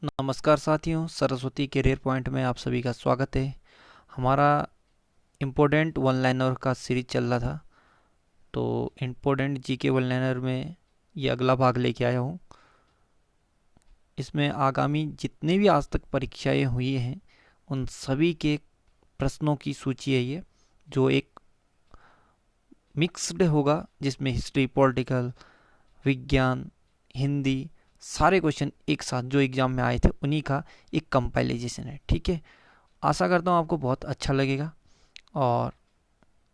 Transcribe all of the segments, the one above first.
नमस्कार साथियों, Saraswati career point में आप सभी का स्वागत है। हमारा इम्पोर्टेंट वन लाइनर का सीरीज चल रहा था, तो इम्पोर्टेंट जीके वन लाइनर में ये अगला भाग लेके आया हूँ। इसमें आगामी जितने भी आज तक परीक्षाएं हुई हैं उन सभी के प्रश्नों की सूची है ये, जो एक मिक्स्ड होगा, जिसमें हिस्ट्री, पॉलिटिकल, विज्ञान, हिंदी, सारे क्वेश्चन एक साथ जो एग्जाम में आए थे उन्हीं का एक कंपाइलेशन है। ठीक है, आशा करता हूँ आपको बहुत अच्छा लगेगा और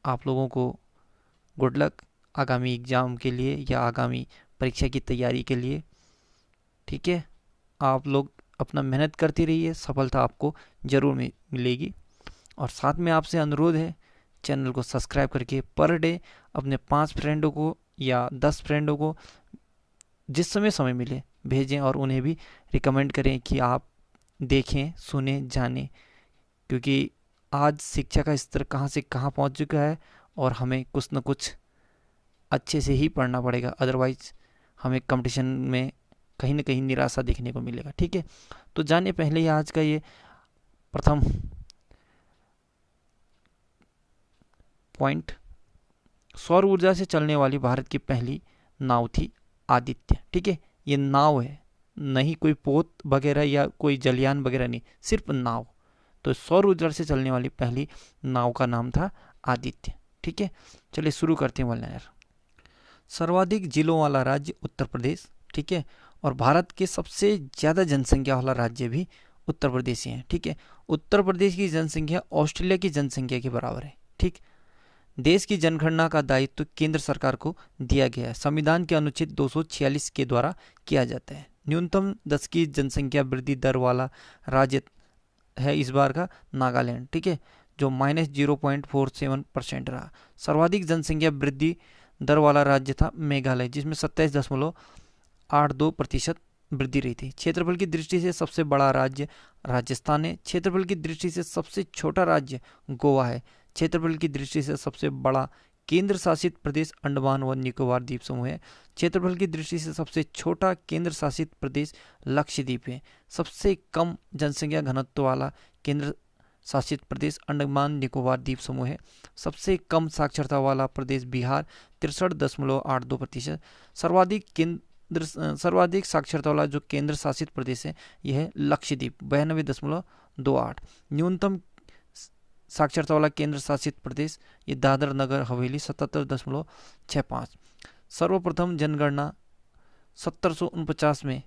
आप लोगों को गुड लक आगामी एग्ज़ाम के लिए या आगामी परीक्षा की तैयारी के लिए। ठीक है, आप लोग अपना मेहनत करते रहिए, सफलता आपको ज़रूर मिलेगी। और साथ में आपसे अनुरोध है, चैनल को सब्सक्राइब करके पर डे अपने 5 फ्रेंडों को या 10 फ्रेंडों को जिस समय मिले भेजें और उन्हें भी रिकमेंड करें कि आप देखें, सुने, जानें, क्योंकि आज शिक्षा का स्तर कहाँ से कहाँ पहुँच चुका है और हमें कुछ न कुछ अच्छे से ही पढ़ना पड़ेगा, अदरवाइज हमें कंपटीशन में कहीं ना कहीं निराशा देखने को मिलेगा। ठीक है, तो जानिए पहले ही आज का ये प्रथम पॉइंट। सौर ऊर्जा से चलने वाली भारत की पहली नाव थी आदित्य। ठीक है, ये नाव है, नहीं कोई पोत वगैरह या कोई जलयान वगैरह, नहीं, सिर्फ नाव। तो सौर ऊर्जा से चलने वाली पहली नाव का नाम था आदित्य। ठीक है, चलिए शुरू करते हैं वन लाइनर। सर्वाधिक जिलों वाला राज्य उत्तर प्रदेश। ठीक है, और भारत के सबसे ज़्यादा जनसंख्या वाला राज्य भी उत्तर प्रदेश ही है। ठीक है, उत्तर प्रदेश की जनसंख्या ऑस्ट्रेलिया की जनसंख्या के बराबर है। ठीक, देश की जनगणना का दायित्व केंद्र सरकार को दिया गया है। संविधान के अनुच्छेद 246 के द्वारा किया जाता है। न्यूनतम 10 की जनसंख्या वृद्धि दर वाला राज्य है इस बार का नागालैंड। ठीक है, जो -0.47% रहा। सर्वाधिक जनसंख्या वृद्धि दर वाला राज्य था मेघालय, जिसमें 27.82% वृद्धि रही थी। क्षेत्रफल की दृष्टि से सबसे बड़ा राज्य राजस्थान है। क्षेत्रफल की दृष्टि से सबसे छोटा राज्य गोवा है। क्षेत्रफल की दृष्टि से सबसे बड़ा केंद्र शासित प्रदेश अंडमान व निकोबार द्वीप समूह है। क्षेत्रफल की दृष्टि से सबसे छोटा केंद्र शासित प्रदेश लक्षद्वीप है। सबसे कम जनसंख्या घनत्व वाला केंद्र शासित प्रदेश अंडमान निकोबार द्वीप समूह है। सबसे कम साक्षरता वाला प्रदेश बिहार 63.82%। सर्वाधिक साक्षरता वाला जो केंद्र शासित प्रदेश है यह है लक्षद्वीप 92.28। न्यूनतम साक्षरता वाला केंद्र शासित प्रदेश ये दादर नगर हवेली 77.65। सर्वप्रथम जनगणना 1749 में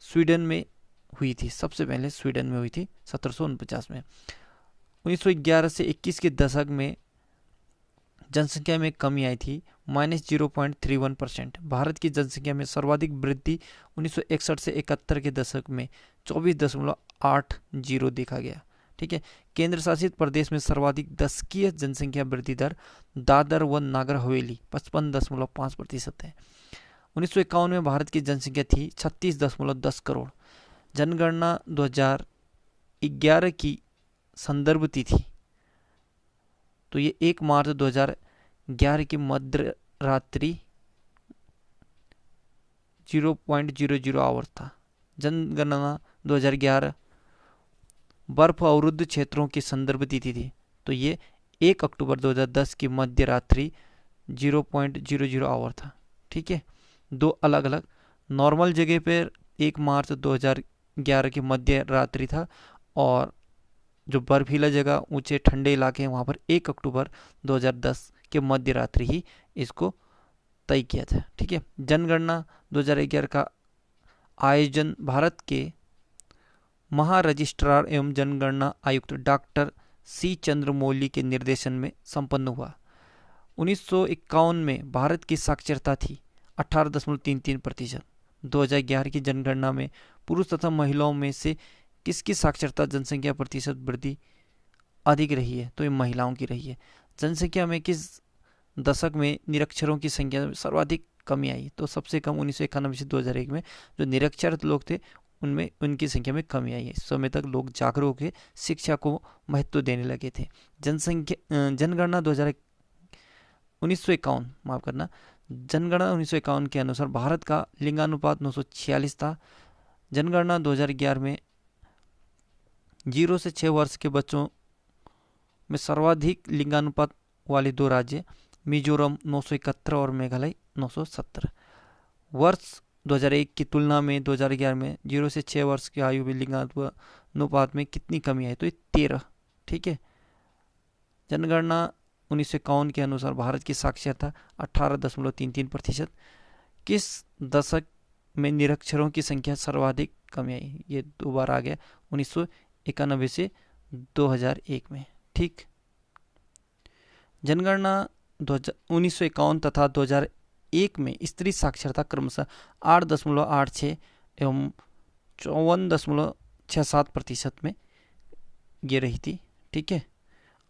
स्वीडन में हुई थी। सबसे पहले स्वीडन में हुई थी 1749 में। 1911 से 21 के दशक में जनसंख्या में कमी आई थी, -0.31%। भारत की जनसंख्या में सर्वाधिक वृद्धि 1961 से 71 के दशक में 24.80 देखा गया। ठीक है, केंद्र शासित प्रदेश में सर्वाधिक दशकीय जनसंख्या वृद्धि दर दादर व नागर हवेली 55.5% है। 1951 में भारत की जनसंख्या थी 36.10 करोड़। जनगणना 2011 की संदर्भ तिथि, तो ये 1 मार्च 2011 की मध्य रात्रि 0.00 आवर था। जनगणना 2011 बर्फ अवरुद्ध क्षेत्रों की संदर्भ तिथि थी, तो ये 1 अक्टूबर 2010 की मध्य रात्रि 0.00 आवर था। ठीक है, दो अलग अलग। नॉर्मल जगह पर 1 मार्च 2011 की मध्य रात्रि था, और जो बर्फीला जगह, ऊंचे ठंडे इलाके हैं, वहाँ पर 1 अक्टूबर 2010 के मध्य रात्रि ही इसको तय किया था। ठीक है, जनगणना 2011 का आयोजन भारत के महारजिस्ट्रार एवं जनगणना आयुक्त डॉक्टर सी चंद्रमौली के निर्देशन में संपन्न हुआ। 1951 में भारत की साक्षरता थी 18.33%। 2011 की जनगणना में पुरुष तथा महिलाओं में से किसकी साक्षरता जनसंख्या प्रतिशत वृद्धि अधिक रही है? तो ये महिलाओं की रही है। जनसंख्या में किस दशक में निरक्षरों की संख्या में सर्वाधिक कमी आई? तो सबसे कम 1991 से 2001 में जो निरक्षर लोग थे उनमें उनकी संख्या में कमी आई है। इस समय तक लोग जागरूक हो, शिक्षा को महत्व देने लगे थे। जनगणना 1951 माफ करना, जनगणना 1951 के अनुसार भारत का लिंगानुपात 946 था, जनगणना 2011 में 0 से 6 वर्ष के बच्चों में सर्वाधिक लिंगानुपात वाले दो राज्य मिजोरम 971 और मेघालय 970। वर्ष 2001 की तुलना में 2011 में 0 से 6 वर्ष की आयु में लिंगानुपात में कितनी कमी आई, तो ये 13। ठीक है। जनगणना 1951 के अनुसार भारत की साक्षरता 18.33%। किस दशक में निरक्षरों की संख्या सर्वाधिक कमी आई, ये दो बार आ गया, 1991 से 2001 में। ठीक। जनगणना 1951 तथा 2001 में स्त्री साक्षरता क्रमशः 8.86 एवं 54.67% में ये रही थी। ठीक है।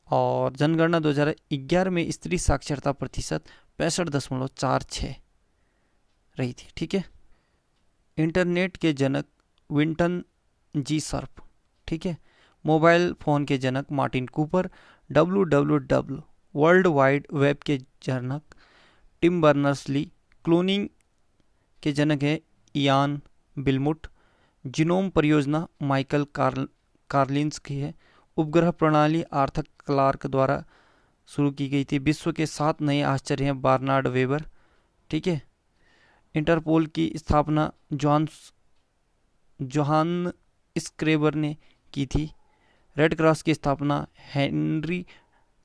और जनगणना 2011 में स्त्री साक्षरता प्रतिशत 65.46 रही थी। ठीक है। इंटरनेट के जनक विंटन जी सर्फ। ठीक है। मोबाइल फ़ोन के जनक Martin Cooper. WWW world wide web के जनक टिम बर्नर्स-ली। क्लोनिंग के जनक है इयान बिलमुट। जीनोम परियोजना माइकल कार्लिंस की है। उपग्रह प्रणाली आर्थर क्लार्क द्वारा शुरू की गई थी। विश्व के 7 नए आश्चर्य हैं बर्नार्ड वेबर। ठीक है। इंटरपोल की स्थापना जोहान स्क्रेबर ने की थी। रेड क्रॉस की स्थापना हेनरी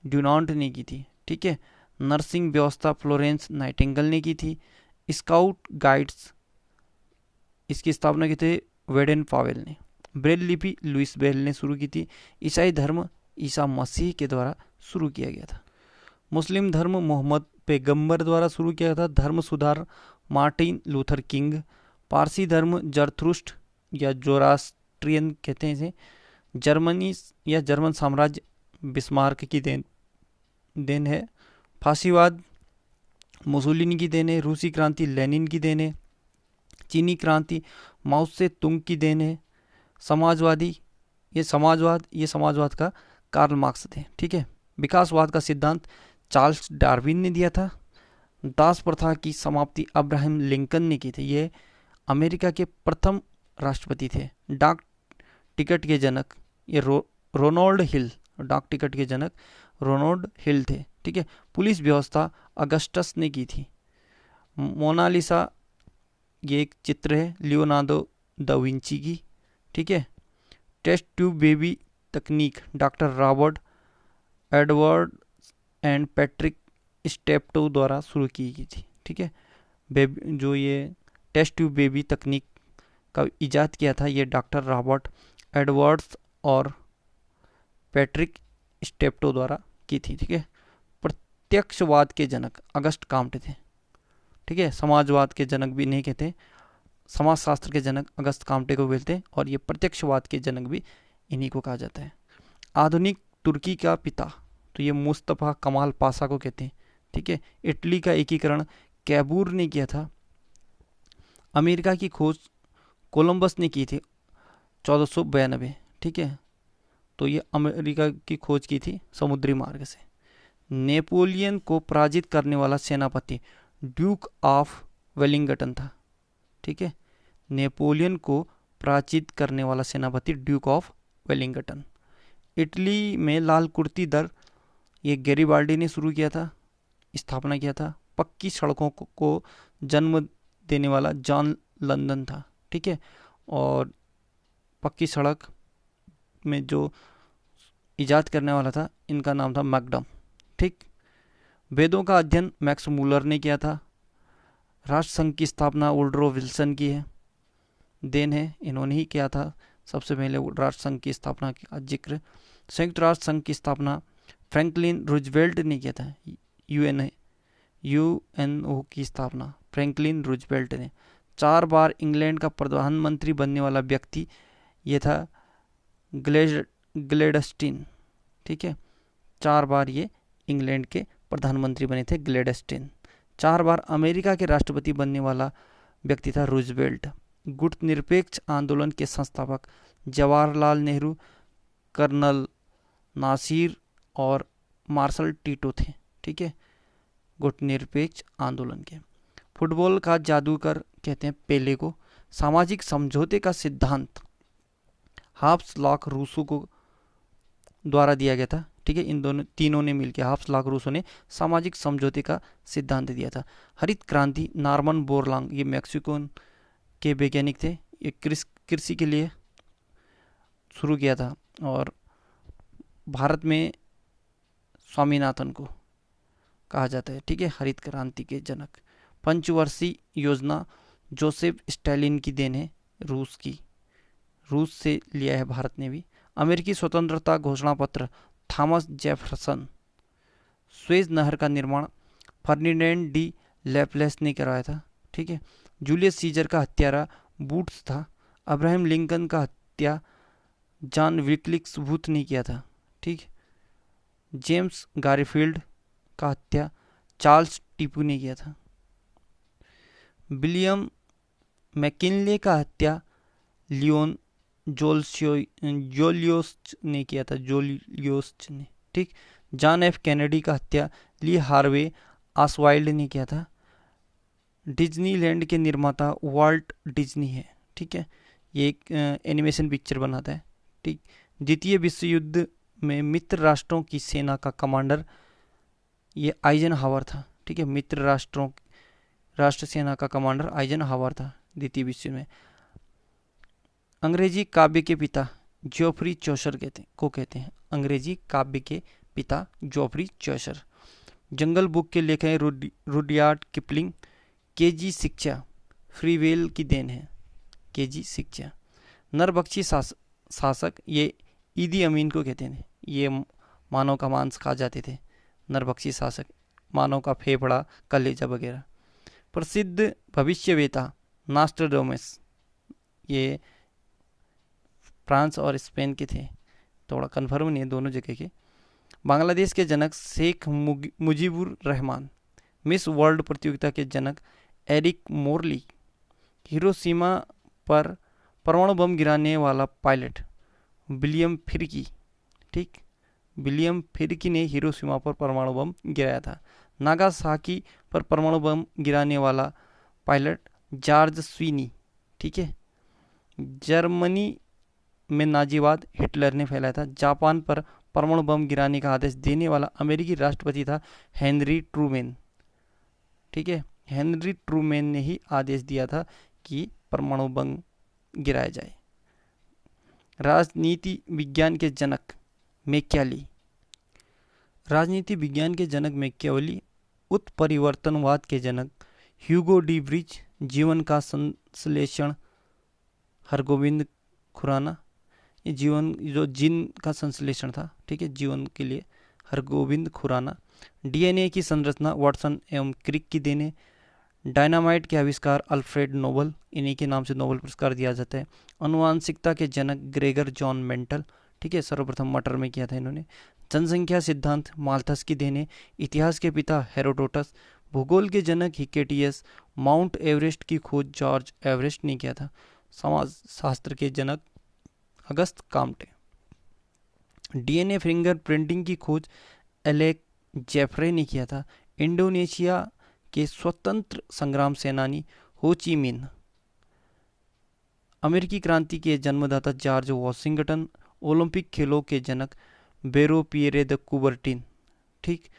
ड्यूनांट ने की थी। ठीक है। नर्सिंग व्यवस्था फ्लोरेंस नाइटिंगेल ने की थी। स्काउट गाइड्स इसकी स्थापना की थी वेडेन पावेल ने। ब्रेल लिपि लुइस ब्रेल ने शुरू की थी। ईसाई धर्म ईसा मसीह के द्वारा शुरू किया गया था। मुस्लिम धर्म मोहम्मद पैगंबर द्वारा शुरू किया था। धर्म सुधार मार्टिन लूथर किंग। पारसी धर्म जरथुस्ट्र या जोरास्ट्रियन कहते हैं इसे। जर्मनी या जर्मन साम्राज्य बिस्मार्क की देन है। फांसीवाद मुसोलिनी की देन है। रूसी क्रांति लेनिन की देन है। चीनी क्रांति माओ से तुंग की देन है। ये समाजवाद का कार्ल मार्क्स थे। ठीक है। विकासवाद का सिद्धांत चार्ल्स डार्विन ने दिया था। दास प्रथा की समाप्ति अब्राहम लिंकन ने की थी। ये अमेरिका के प्रथम राष्ट्रपति थे। डाक टिकट के जनक ये रोनाल्ड हिल, डाक टिकट के जनक रोनाल्ड हिल थे। ठीक है। पुलिस व्यवस्था अगस्टस ने की थी। मोनालिसा ये एक चित्र है लियोनार्डो दा विंची की। ठीक है। टेस्ट ट्यूब बेबी तकनीक doctor Robert Edward and Patrick Steptoe द्वारा शुरू की गई थी। ठीक है। जो ये टेस्ट ट्यूब बेबी तकनीक का इजाद किया था ये डॉक्टर रॉबर्ट एडवर्ड्स और पैट्रिक स्टेप्टो द्वारा की थी। ठीक है। प्रत्यक्षवाद के जनक अगस्ट काम्टे थे। ठीक है। समाजवाद के जनक भी नहीं कहते, समाजशास्त्र के जनक अगस्त काम्टे को बोलते हैं और ये प्रत्यक्षवाद के जनक भी इन्हीं को कहा जाता है। आधुनिक तुर्की का पिता तो ये मुस्तफ़ा कमाल पाशा को कहते हैं। ठीक है। इटली का एकीकरण कैबूर ने किया था। अमेरिका की खोज कोलंबस ने की थी 1492। ठीक है। तो ये अमेरिका की खोज की थी समुद्री मार्ग से। नेपोलियन को पराजित करने वाला सेनापति ड्यूक ऑफ वेलिंगटन था। ठीक है। नेपोलियन को पराजित करने वाला सेनापति ड्यूक ऑफ वेलिंगटन। इटली में लाल कुर्ती दर ये गैरिबाल्डी ने शुरू किया था, स्थापना किया था। पक्की सड़कों को जन्म देने वाला जॉन लंदन था। ठीक है। और पक्की सड़क में जो इजाद करने वाला था इनका नाम था मैकडम। ठीक। वेदों का अध्ययन मैक्स मूलर ने किया था। राष्ट्रसंघ की स्थापना वुडरो विल्सन की है देन है, इन्होंने ही किया था सबसे पहले राष्ट्रसंघ की स्थापना का जिक्र। संयुक्त राष्ट्र संघ की स्थापना फ्रैंकलिन रूजवेल्ट ने किया था। यूएनओ की स्थापना फ्रैंकलिन रूजवेल्ट ने। 4 बार इंग्लैंड का प्रधानमंत्री बनने वाला व्यक्ति ये था ग्लेडस्टीन। ठीक है। 4 बार ये इंग्लैंड के प्रधानमंत्री बने थे ग्लेडस्टीन। 4 बार अमेरिका के राष्ट्रपति बनने वाला व्यक्ति था रूजवेल्ट। गुटनिरपेक्ष आंदोलन के संस्थापक जवाहरलाल नेहरू, कर्नल नासिर और मार्शल टीटो थे। ठीक है। गुटनिरपेक्ष आंदोलन के। फुटबॉल का जादूगर कहते हैं पेले को। सामाजिक समझौते का सिद्धांत हाब्स लॉक रूसो को द्वारा दिया गया था। ठीक है, इन दोनों तीनों ने मिलकर, हाब्स लॉक रूसो ने सामाजिक समझौते का सिद्धांत दिया था। हरित क्रांति नॉर्मन बोरलॉन्ग, ये मैक्सिको के वैज्ञानिक थे, ये कृषि के लिए शुरू किया था। और भारत में स्वामीनाथन को कहा जाता है। ठीक है, हरित क्रांति के जनक। पंचवर्षीय योजना जोसेफ स्टालिन की देन है, रूस से लिया है भारत ने भी। अमेरिकी स्वतंत्रता घोषणा पत्र थॉमस जेफरसन। स्वेज नहर का निर्माण फर्डिनेंड डी लेप्लेस ने करवाया था। ठीक है, जूलियस सीजर का हत्यारा बूट्स था। अब्राहम लिंकन का हत्या जॉन विक्लिक्स बूथ ने किया था। ठीक, जेम्स गारीफील्ड का हत्या चार्ल्स टिपू ने किया था। विलियम मैकिनले का हत्या लियोन जोलियोस ने किया था, जोलियोस ने। ठीक, जॉन एफ कैनेडी का हत्या ली हार्वे ऑसवाइल्ड ने किया था। डिज्नीलैंड के निर्माता वाल्ट डिज्नी है। ठीक है, ये एक एनिमेशन पिक्चर बनाता है। ठीक, द्वितीय विश्व युद्ध में मित्र राष्ट्रों की सेना का कमांडर ये आइजनहावर था। ठीक है, मित्र राष्ट्र सेना का कमांडर आइजनहावर था द्वितीय विश्व में। अंग्रेजी काव्य के पिता जोफ्री चौसर कहते हैं अंग्रेजी काव्य के पिता जोफ्री चौसर। जंगल बुक के लेखक हैं रुडयार्ड किपलिंग। केजी शिक्षा फ्रीवेल की देन है, केजी शिक्षा। नरभक्षी शासक ये ईदी अमीन को कहते हैं। ये मानव का मांस खा जाते थे, नरभक्षी शासक, मानव का फेफड़ा, कलेजा वगैरह। प्रसिद्ध भविष्यवेता नास्ट्राडामस, ये फ्रांस और स्पेन के थे, थोड़ा कन्फर्म नहीं है दोनों जगह के। बांग्लादेश के जनक शेख मुजीबुर रहमान। मिस वर्ल्ड प्रतियोगिता के जनक एरिक मोरली। हिरोशिमा पर परमाणु बम गिराने वाला पायलट विलियम फिरकी। ठीक, विलियम फिरकी ने हिरोशिमा पर परमाणु बम गिराया था। नागासाकी पर परमाणु बम गिराने वाला पायलट जॉर्ज स्वीनी। ठीक है, जर्मनी में नाजीवाद हिटलर ने फैलाया था। जापान पर परमाणु बम गिराने का आदेश देने वाला अमेरिकी राष्ट्रपति था हेनरी ट्रूमैन। ठीक है, हेनरी ट्रूमैन ने ही आदेश दिया था कि परमाणु बम गिराया जाए। राजनीति विज्ञान के जनक मैकियावेली। राजनीति विज्ञान के जनक मैकियावेली। उत्परिवर्तनवाद के जनक ह्यूगो डी ब्रिज। जीवन का संश्लेषण हरगोविंद खुराना। ये जीवन जो जिन का संश्लेषण था, ठीक है, जीवन के लिए हरगोविंद खुराना। डीएनए की संरचना वाटसन एवं क्रिक की देने। डायनामाइट के आविष्कार अल्फ्रेड नोबल, इन्हीं के नाम से नोबेल पुरस्कार दिया जाता है। अनुवांशिकता के जनक ग्रेगर जॉन मेंटल। ठीक है, सर्वप्रथम मटर में किया था इन्होंने। जनसंख्या सिद्धांत माल्थस की देने। इतिहास के पिता हेरोडोटस। भूगोल के जनक हिकेटियस। माउंट एवरेस्ट की खोज जॉर्ज एवरेस्ट ने किया था। समाज शास्त्र के जनक Auguste Comte. DNA finger printing की खोज एलेक जेफरे ने किया था। इंडोनेशिया के स्वतंत्र संग्राम सेनानी हो ची मिन्ह। अमेरिकी क्रांति के जन्मदाता जॉर्ज वॉशिंगटन। ओलंपिक खेलों के जनक बेरो पिएरे द कुबर्टिन। ठीक,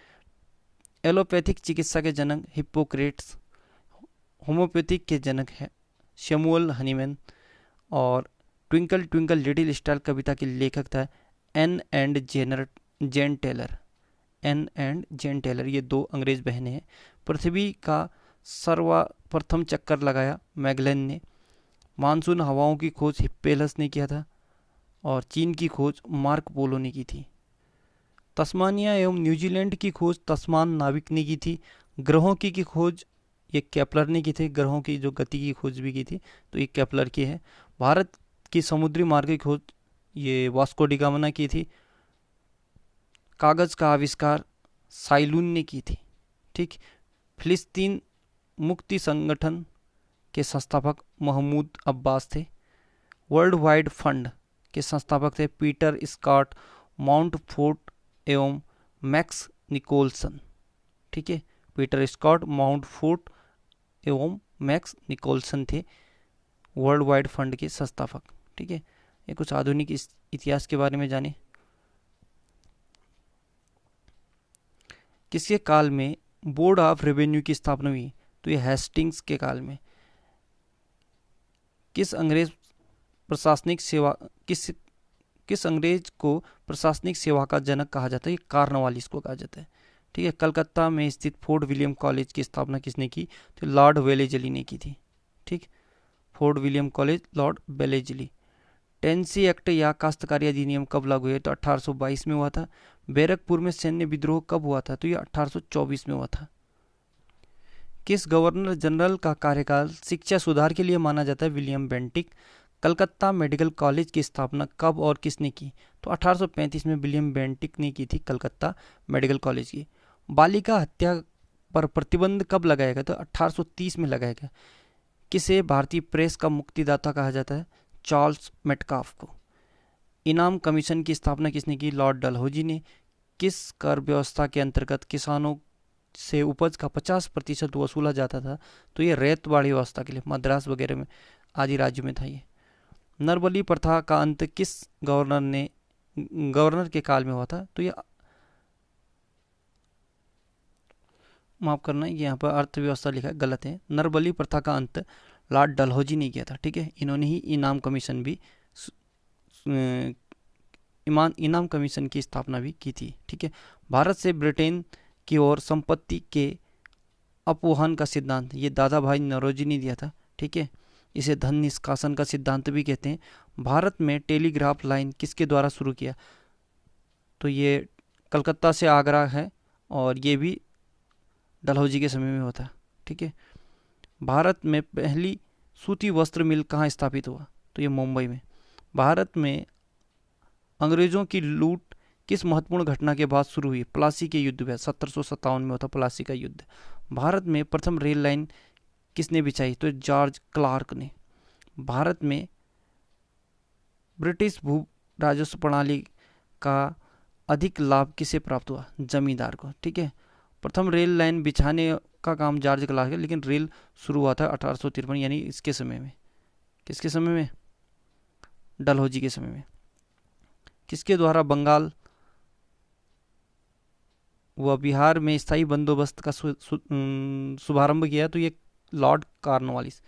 एलोपैथिक चिकित्सा के जनक हिप्पोक्रेट्स। होम्योपैथिक के जनक है शैमुअल हनीमैन। और ट्विंकल ट्विंकल लिटिल स्टार कविता के लेखक था Ann and Jane Taylor. Ann and Jane Taylor, ये दो अंग्रेज बहनें हैं। पृथ्वी का सर्वप्रथम चक्कर लगाया मैगलन ने। मानसून हवाओं की खोज हिप्पेलस ने किया था। और चीन की खोज मार्क पोलो ने की थी। तस्मानिया एवं न्यूजीलैंड की खोज तस्मान नाविक ने की थी। ग्रहों की खोज ये केपलर ने की थी। ग्रहों की जो गति की खोज भी की थी तो ये केपलर की है। भारत की समुद्री मार्ग की खोज ये वास्को डी गामा ने की थी। कागज का आविष्कार साइलून ने की थी। ठीक, फिलिस्तीन मुक्ति संगठन के संस्थापक महमूद अब्बास थे। वर्ल्ड वाइड फंड के संस्थापक थे पीटर स्कॉट माउंटफोर्ट एवं मैक्स निकोलसन। ठीक है, पीटर स्कॉट माउंटफोर्ट एवं मैक्स निकोलसन थे वर्ल्ड वाइड फंड के संस्थापक। ठीक है, ये कुछ आधुनिक इतिहास के बारे में जाने। किसके काल में बोर्ड ऑफ रेवेन्यू की स्थापना हुई? तो ये हेस्टिंग्स के काल में। किस अंग्रेज प्रशासनिक सेवा किस अंग्रेज को प्रशासनिक सेवा का जनक कहा जाता है? ये कार्नवालिस को कहा जाता है। ठीक है, कलकत्ता में स्थित फोर्ट विलियम कॉलेज की स्थापना किसने की? तो लॉर्ड वेलेजली ने की थी। ठीक, fort William college, Lord Wellesley. Tennessee act या काश्तकारी अधिनियम कब लागू हुआ? तो 1822 में हुआ था। बैरकपुर में सैन्य विद्रोह कब हुआ था? तो ये 1824 में हुआ था। किस गवर्नर जनरल का कार्यकाल शिक्षा सुधार के लिए माना जाता है? William Bentinck. Calcutta medical college की स्थापना कब और किसने की? तो 1835 में विलियम बेंटिक ने की थी कलकत्ता मेडिकल कॉलेज की। बालिका हत्या पर प्रतिबंध कब लगाया गया? तो 1830 में लगाया गया। किसे भारतीय प्रेस का मुक्तिदाता कहा जाता है? चार्ल्स मेटकाफ को। इनाम कमीशन की स्थापना किसने की? लॉर्ड डलहौजी ने। किस कर व्यवस्था के अंतर्गत किसानों से उपज का 50% वसूला जाता था? तो ये रेतवाड़ी व्यवस्था के लिए, मद्रास वगैरह में आदि राज्यों में था ये। नरबली प्रथा का अंत किस गवर्नर के काल में हुआ था? तो ये माफ करना, ये यहाँ पर अर्थव्यवस्था लिखा है, गलत है। नरबली प्रथा का अंत लॉर्ड डलहौजी ने किया था। ठीक है, इन्होंने ही इनाम कमीशन भी इनाम कमीशन की स्थापना भी की थी। ठीक है, भारत से ब्रिटेन की ओर संपत्ति के अपवहन का सिद्धांत ये दादा भाई नौरोजी ने दिया था। ठीक है, इसे धन निष्कासन का सिद्धांत भी कहते हैं। भारत में टेलीग्राफ लाइन किसके द्वारा शुरू किया? तो ये कलकत्ता से आगरा है और ये भी डलहौजी के समय में होता। ठीक है, भारत में पहली सूती वस्त्र मिल कहाँ स्थापित हुआ? तो ये मुंबई में। भारत में अंग्रेजों की लूट किस महत्वपूर्ण घटना के बाद शुरू हुई? प्लासी के युद्ध में, 1757 में होता प्लासी का युद्ध। भारत में प्रथम रेल लाइन किसने बिछाई? तो जॉर्ज क्लार्क ने। भारत में ब्रिटिश भू राजस्व प्रणाली का अधिक लाभ किसे प्राप्त हुआ? जमींदार को। ठीक है, प्रथम रेल लाइन बिछाने का काम जॉर्ज क्लार्क है, लेकिन रेल शुरू हुआ था 1853 यानी इसके समय में। किसके समय में? डलहौजी के समय में। किसके द्वारा बंगाल व बिहार में स्थायी बंदोबस्त का शुभारंभ किया? तो ये लॉर्ड कॉर्नवालिस।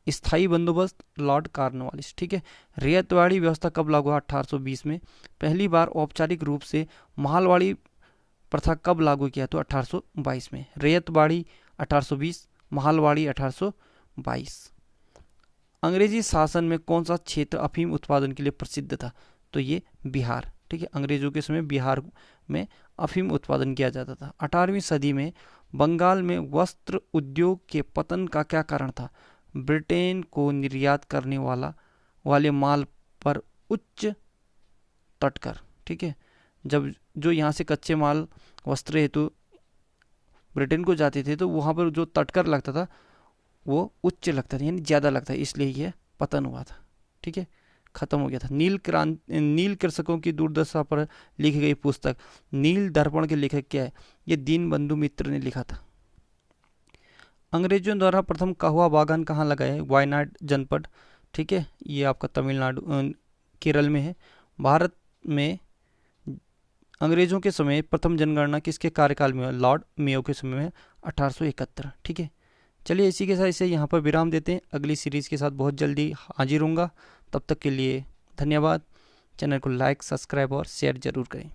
स्थायी बंदोबस्त लॉर्ड कॉर्नवालिस। ठीक है, रैयतवाड़ी व्यवस्था कब लागू हुआ? 1820 में। पहली बार औपचारिक रूप से मालवाड़ी प्रथा कब लागू किया? तो 1822 में। रैयतवाड़ी 1820, मालवाड़ी 1822। अंग्रेजी शासन में कौन सा क्षेत्र अफीम उत्पादन के लिए प्रसिद्ध था? तो ये बिहार। ठीक है, अंग्रेजों के समय बिहार में अफीम उत्पादन किया जाता था। 18वीं सदी में बंगाल में वस्त्र उद्योग के पतन का क्या कारण था? ब्रिटेन को निर्यात करने वाले माल पर उच्च तटकर। ठीक है, जब जो यहाँ से कच्चे माल वस्त्र हेतु ब्रिटेन को जाते थे तो वहाँ पर जो तटकर लगता था वो उच्च लगता था, यानी ज़्यादा लगता है, इसलिए यह पतन हुआ था। ठीक है, खत्म हो गया था। नील कृषकों की दुर्दशा पर लिखी गई पुस्तक नील दर्पण के लेखक क्या है? ये दीनबंधु मित्र ने लिखा था। अंग्रेजों द्वारा प्रथम कहवा बागान कहाँ लगाया है? वायनाड जनपद। ठीक है, ये आपका तमिलनाडु केरल में है। भारत में अंग्रेजों के समय प्रथम जनगणना किसके कार्यकाल में? लॉर्ड मेयो के समय में, 1871। ठीक है, चलिए इसी के साथ इसे यहाँ पर विराम देते हैं। अगली सीरीज़ के साथ बहुत जल्दी हाजिर होऊंगा। तब तक के लिए धन्यवाद। चैनल को लाइक, सब्सक्राइब और शेयर जरूर करें।